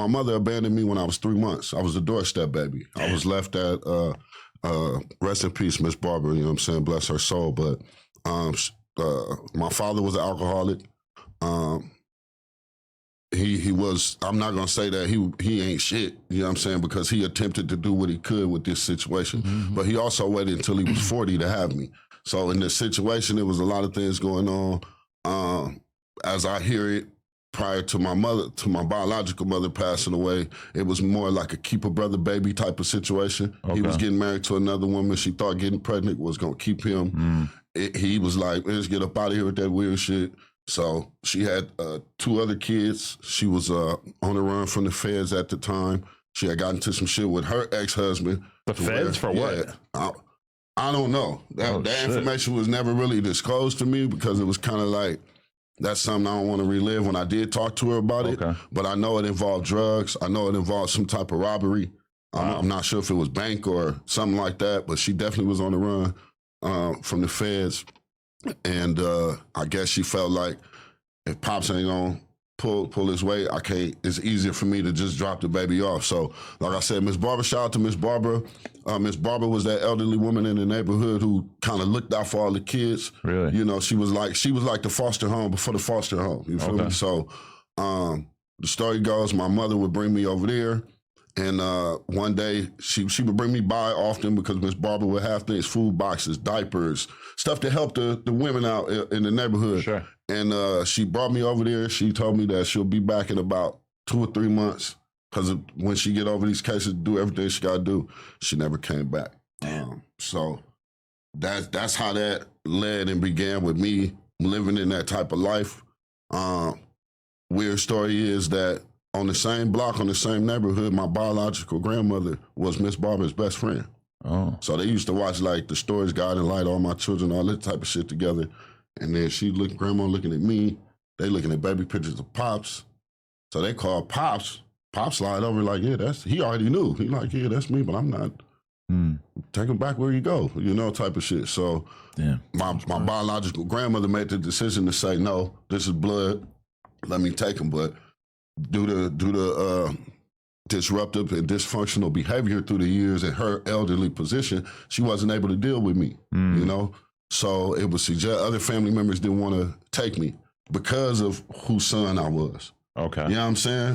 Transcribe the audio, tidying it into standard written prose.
my mother abandoned me when I was 3 months. I was a doorstep baby. I was left at, rest in peace, Miss Barbara, you know what I'm saying? Bless her soul. But my father was an alcoholic. He was, I'm not gonna say that he ain't shit, you know what I'm saying, because he attempted to do what he could with this situation. Mm-hmm. But he also waited until he was 40 to have me. So in this situation, there was a lot of things going on. As I hear it, prior to my biological mother passing away, it was more like a keep a brother baby type of situation. Okay. He was getting married to another woman. She thought getting pregnant was gonna keep him. He was like, let's get up out of here with that weird shit. So she had 2 other kids. She was on the run from the feds at the time. She had gotten into some shit with her ex-husband. The feds for what? I don't know. That information was never really disclosed to me because it was kind of like, that's something I don't want to relive when I did talk to her about it. But I know it involved drugs. I know it involved some type of robbery. Wow. I'm not sure if it was bank or something like that, but she definitely was on the run from the feds. And I guess she felt like if Pops ain't gonna pull his weight, it's easier for me to just drop the baby off. So like I said, Miss Barbara, shout out to Miss Barbara. Miss Barbara was that elderly woman in the neighborhood who kind of looked out for all the kids. Really? You know, she was like the foster home before the foster home. You feel me? So the story goes, my mother would bring me over there. And one day, she would bring me by often because Miss Barbara would have things, food boxes, diapers, stuff to help the women out in the neighborhood. Sure. And she brought me over there. She told me that she'll be back in about 2 or 3 months because when she get over these cases, do everything she got to do. She never came back. So that's how that led and began with me living in that type of life. Weird story is that on the same block, on the same neighborhood, my biological grandmother was Miss Barbara's best friend. Oh. So they used to watch like the Stories Guide and Light, all my children, all that type of shit together. And then grandma looking at me, they looking at baby pictures of Pops. So they called Pops. Pops slide over like, yeah, he already knew. He like, yeah, that's me, but I'm not. Take him back where you go, you know, type of shit. So my biological grandmother made the decision to say, no, this is blood, let me take him. But due to disruptive and dysfunctional behavior through the years at her elderly position, she wasn't able to deal with me, you know? So it was other family members didn't want to take me because of whose son I was. Okay. You know what I'm saying?